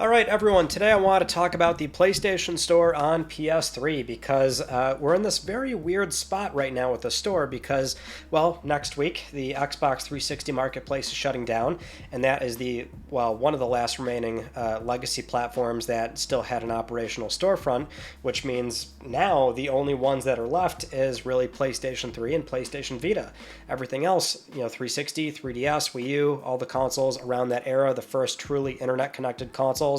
All right, everyone, today I want to talk about the PlayStation Store on PS3 because we're in this very weird spot right now with the store because, well, next week the Xbox 360 marketplace is shutting down, and that is one of the last remaining legacy platforms that still had an operational storefront, which means now the only ones that are left is really PlayStation 3 and PlayStation Vita. Everything else, 360, 3DS, Wii U, all the consoles around that era, the first truly internet-connected consoles,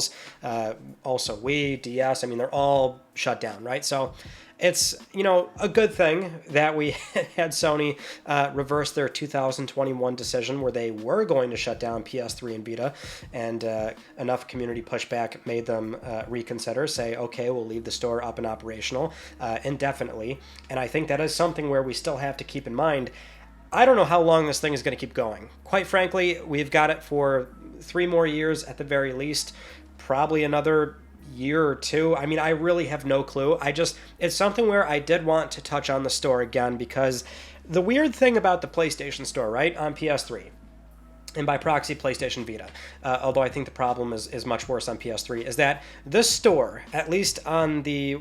also Wii, DS, they're all shut down, right? So it's, a good thing that we had Sony reverse their 2021 decision where they were going to shut down PS3 and Vita, and enough community pushback made them reconsider, say, okay, we'll leave the store up and operational indefinitely. And I think that is something where we still have to keep in mind. I don't know how long this thing is going to keep going. Quite frankly, we've got it for 3 more years at the very least, probably another year or two. I really have no clue. It's something where I did want to touch on the store again because the weird thing about the PlayStation Store, right, on PS3, and by proxy PlayStation Vita, although I think the problem is much worse on PS3, is that this store, at least on the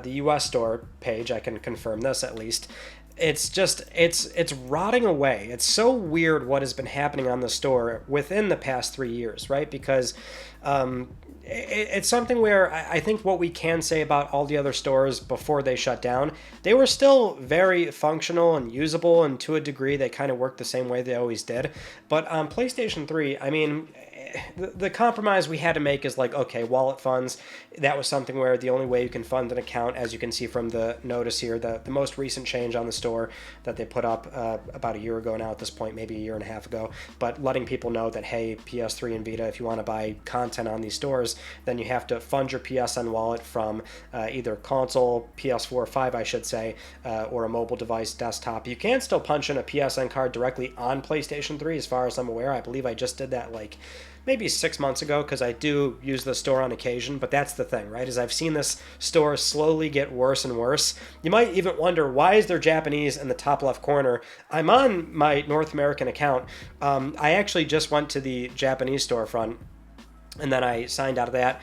US store page, I can confirm this at least, it's rotting away. It's so weird what has been happening on the store within the past 3 years, right? Because it's something where I think what we can say about all the other stores before they shut down, they were still very functional and usable, and to a degree they kind of worked the same way they always did. But on PlayStation 3, the compromise we had to make is like, okay, wallet funds, that was something where the only way you can fund an account, as you can see from the notice here, the most recent change on the store that they put up about a year ago now at this point, maybe a year and a half ago, but letting people know that, hey, PS3 and Vita, if you want to buy content on these stores, then you have to fund your PSN wallet from either console, PS4, 5, I should say, or a mobile device, desktop. You can still punch in a PSN card directly on PlayStation 3, as far as I'm aware. I believe I just did that maybe 6 months ago, because I do use the store on occasion. But that's the thing, right, is I've seen this store slowly get worse and worse. You might even wonder, why is there Japanese in the top left corner? I'm on my North American account. I actually just went to the Japanese storefront, and then I signed out of that,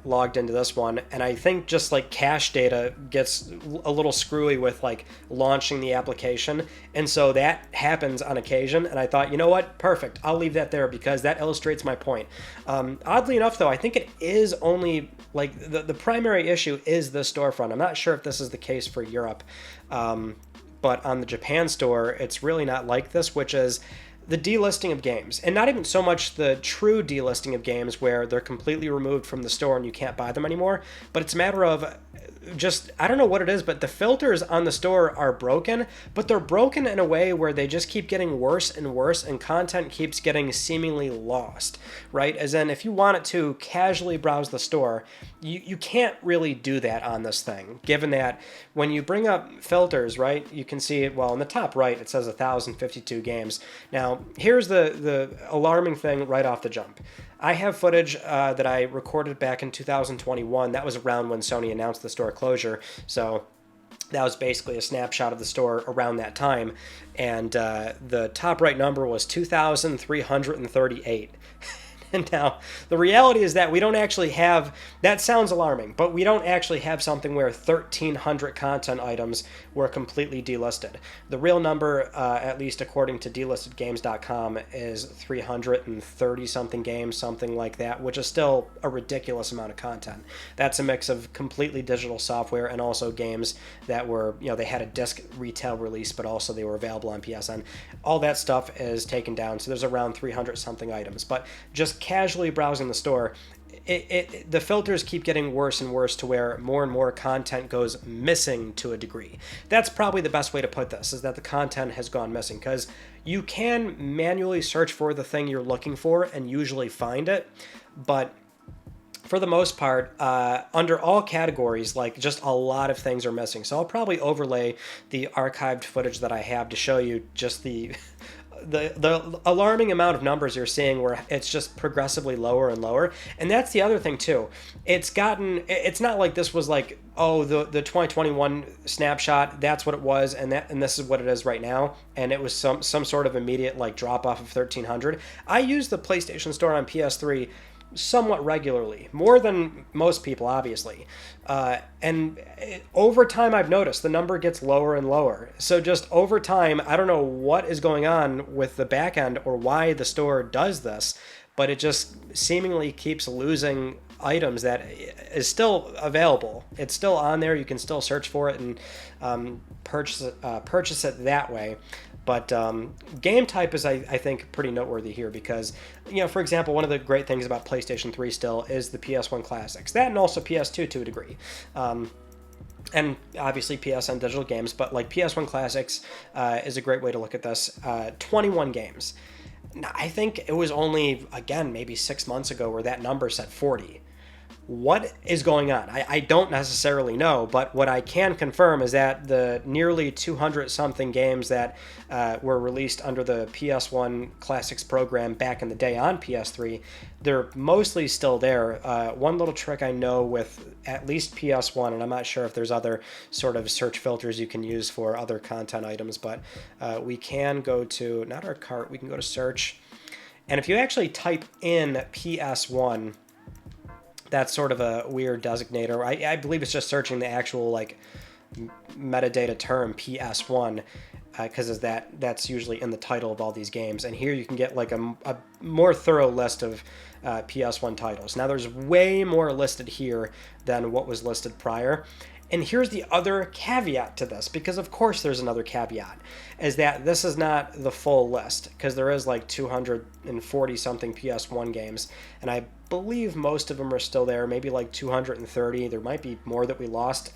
logged into this one, and I think just cache data gets a little screwy with launching the application, and so that happens on occasion. And I thought, you know what, perfect, I'll leave that there because that illustrates my point. Oddly enough, though, I think it is only the primary issue is the storefront. I'm not sure if this is the case for Europe, but on the Japan store, it's really not like this, which is the delisting of games, and not even so much the true delisting of games where they're completely removed from the store and you can't buy them anymore, but it's a matter of just, I don't know what it is, but the filters on the store are broken, but they're broken in a way where they just keep getting worse and worse, and content keeps getting seemingly lost, right? As in, if you wanted to casually browse the store, you can't really do that on this thing, given that when you bring up filters, right, you can see it, well, in the top right, it says 1,052 games. Now, here's the alarming thing right off the jump. I have footage that I recorded back in 2021. That was around when Sony announced the store closure. So that was basically a snapshot of the store around that time. And the top right number was 2,338. And now, the reality is that we don't actually have, that sounds alarming, but we don't actually have something where 1,300 content items were completely delisted. The real number, at least according to delistedgames.com, is 330-something games, something like that, which is still a ridiculous amount of content. That's a mix of completely digital software and also games that were, they had a disc retail release, but also they were available on PSN. All that stuff is taken down, so there's around 300-something items. But just casually browsing the store, the filters keep getting worse and worse to where more and more content goes missing to a degree. That's probably the best way to put this, is that the content has gone missing, because you can manually search for the thing you're looking for and usually find it, but for the most part, under all categories, just a lot of things are missing. So I'll probably overlay the archived footage that I have to show you just the alarming amount of numbers you're seeing, where it's just progressively lower and lower. And that's the other thing too. It's not like this was the 2021 snapshot, that's what it was, and this is what it is right now, and it was some sort of immediate drop off of 1,300. I used the PlayStation Store on PS3 somewhat regularly, more than most people, obviously. Over time, I've noticed the number gets lower and lower. So just over time, I don't know what is going on with the back end or why the store does this, but it just seemingly keeps losing items that is still available. It's still on there. You can still search for it and purchase it that way. But game type is, I think, pretty noteworthy here because, for example, one of the great things about PlayStation 3 still is the PS1 classics. That and also PS2 to a degree. And obviously PSN digital games, but like PS1 classics is a great way to look at this. 21 games. Now, I think it was only, again, maybe 6 months ago where that number said 40. What is going on? I don't necessarily know, but what I can confirm is that the nearly 200-something games that were released under the PS1 Classics program back in the day on PS3, they're mostly still there. One little trick I know with at least PS1, and I'm not sure if there's other sort of search filters you can use for other content items, but we can go to, not our cart, we can go to search. And if you actually type in PS1, that's sort of a weird designator. I believe it's just searching the actual like metadata term PS1 because that's usually in the title of all these games. And here you can get like a more thorough list of PS1 titles. Now there's way more listed here than what was listed prior. And here's the other caveat to this, because of course there's another caveat, is that this is not the full list, because there is like 240 something PS1 games, and I believe most of them are still there, maybe like 230. There might be more that we lost.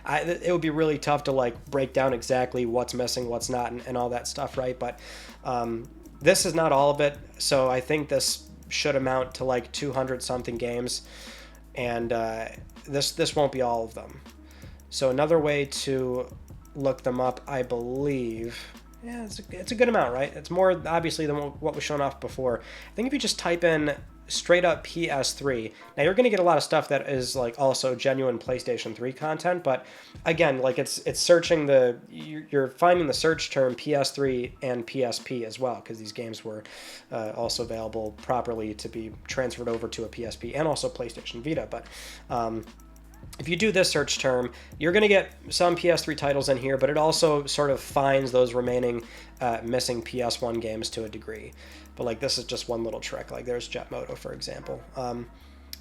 It would be really tough to like break down exactly what's missing, what's not, and all that stuff, right? But this is not all of it, so I think this should amount to like 200 something games, and this won't be all of them. So another way to look them up, I believe, yeah, it's a good amount, right? It's more obviously than what was shown off before. I think if you just type in straight up PS3, now you're going to get a lot of stuff that is like also genuine PlayStation 3 content, but again, like it's searching you're finding the search term PS3 and PSP as well, because these games were also available properly to be transferred over to a PSP and also PlayStation Vita, but if you do this search term, you're going to get some PS3 titles in here, but it also sort of finds those remaining missing PS1 games to a degree. But like this is just one little trick. Like there's Jet Moto, for example. And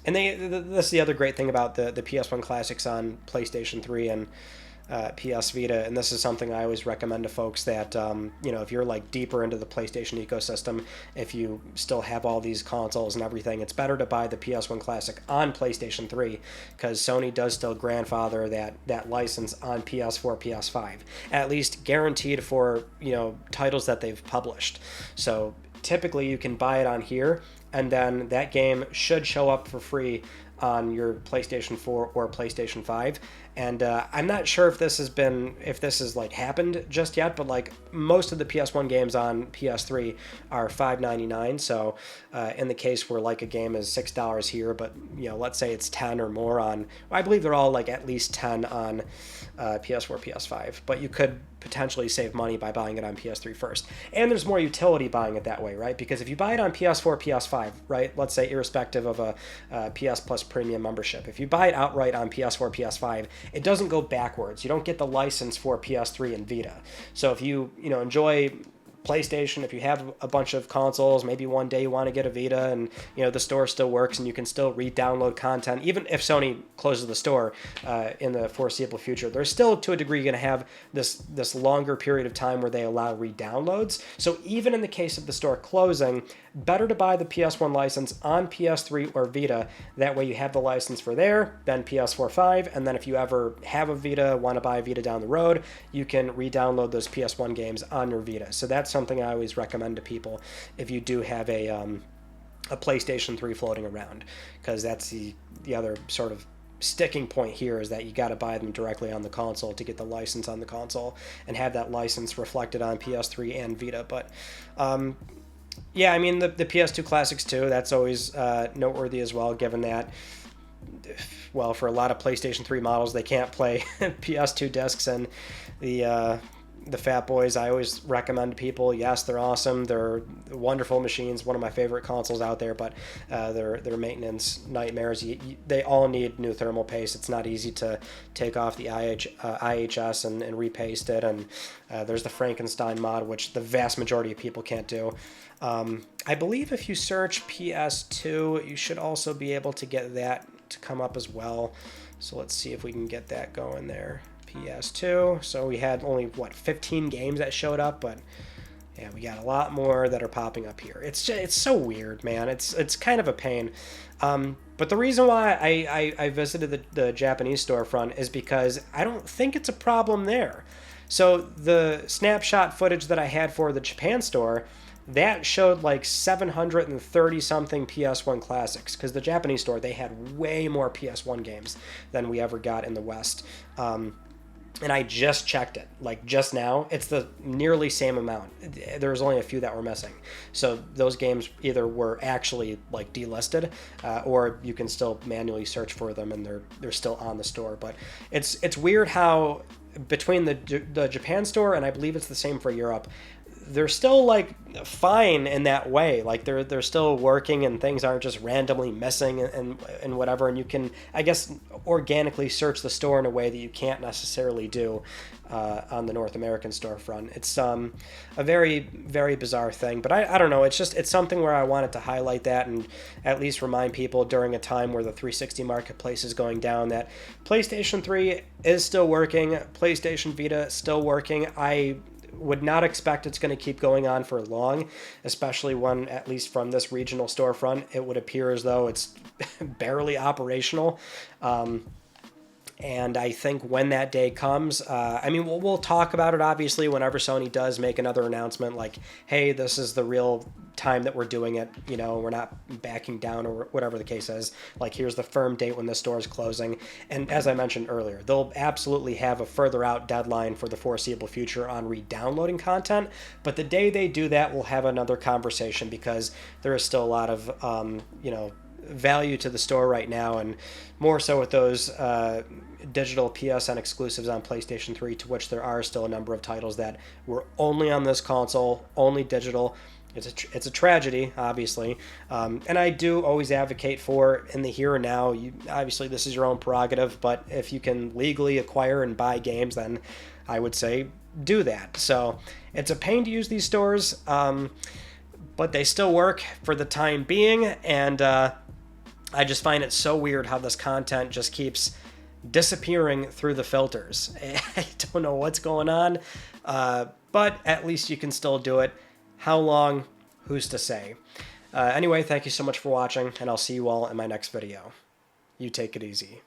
this is the other great thing about the PS1 classics on PlayStation 3 and PS Vita, and this is something I always recommend to folks that, if you're like deeper into the PlayStation ecosystem, if you still have all these consoles and everything, it's better to buy the PS1 Classic on PlayStation 3 because Sony does still grandfather that license on PS4, PS5, at least guaranteed for, titles that they've published. So typically you can buy it on here, and then that game should show up for free on your PlayStation 4 or PlayStation 5. And I'm not sure if this has like happened just yet, but like most of the PS1 games on PS3 are $5.99. So in the case where like a game is $6 here, but let's say it's 10 or more on, I believe they're all like at least 10 on PS4, PS5, but you could potentially save money by buying it on PS3 first. And there's more utility buying it that way, right? Because if you buy it on PS4, PS5, right, let's say irrespective of a PS Plus premium membership, if you buy it outright on PS4, PS5, it doesn't go backwards. You don't get the license for PS3 and Vita. So if you enjoy PlayStation, if you have a bunch of consoles, maybe one day you want to get a Vita and the store still works and you can still re-download content, even if Sony closes the store in the foreseeable future, they're still to a degree going to have this longer period of time where they allow re-downloads. So even in the case of the store closing, better to buy the PS1 license on PS3 or Vita. That way you have the license for there, then PS4, 5, and then if you ever have a Vita, want to buy a Vita down the road, you can re-download those PS1 games on your Vita. So that's something I always recommend to people if you do have a PlayStation 3 floating around, because that's the other sort of sticking point here, is that you got to buy them directly on the console to get the license on the console and have that license reflected on PS3 and Vita. But yeah, I mean, the PS2 classics too, that's always noteworthy as well, given that, well, for a lot of PlayStation 3 models, they can't play PS2 discs, and the the Fat Boys, I always recommend to people. Yes, they're awesome. They're wonderful machines. One of my favorite consoles out there, but they're maintenance nightmares. They all need new thermal paste. It's not easy to take off the IHS and repaste it. And there's the Frankenstein mod, which the vast majority of people can't do. I believe if you search PS2, you should also be able to get that to come up as well. So let's see if we can get that going there. PS2. So we had only, 15 games that showed up, but yeah, we got a lot more that are popping up here. It's so weird, man. It's kind of a pain. But the reason why I visited the Japanese storefront is because I don't think it's a problem there. So the snapshot footage that I had for the Japan store, that showed like 730 something PS1 classics, because the Japanese store, they had way more PS1 games than we ever got in the West. And I just checked it, like just now. It's the nearly same amount. There was only a few that were missing. So those games either were actually like delisted, or you can still manually search for them and they're still on the store. But it's weird how between the Japan store, and I believe it's the same for Europe, they're still like fine in that way. Like they're still working and things aren't just randomly missing and whatever. And you can, I guess, organically search the store in a way that you can't necessarily do on the North American storefront. It's a very, very bizarre thing. But I don't know. It's something where I wanted to highlight that and at least remind people during a time where the 360 marketplace is going down that PlayStation 3 is still working. PlayStation Vita is still working. I would not expect it's going to keep going on for long, especially when, at least from this regional storefront, it would appear as though it's barely operational. And I think when that day comes, I mean, we'll talk about it, obviously, whenever Sony does make another announcement, like, hey, this is the real time that we're doing it, you know, we're not backing down or whatever the case is. Like, here's the firm date when the store is closing. And as I mentioned earlier, they'll absolutely have a further out deadline for the foreseeable future on re-downloading content. But the day they do that, we'll have another conversation, because there is still a lot of, value to the store right now, and more so with those digital PSN exclusives on PlayStation 3, to which there are still a number of titles that were only on this console, only digital. It's a tragedy, obviously, and I do always advocate for, in the here and now, obviously this is your own prerogative, but if you can legally acquire and buy games, then I would say do that. So it's a pain to use these stores, but they still work for the time being, and I just find it so weird how this content just keeps disappearing through the filters. I don't know what's going on, but at least you can still do it. How long? Who's to say? Anyway, thank you so much for watching, and I'll see you all in my next video. You take it easy.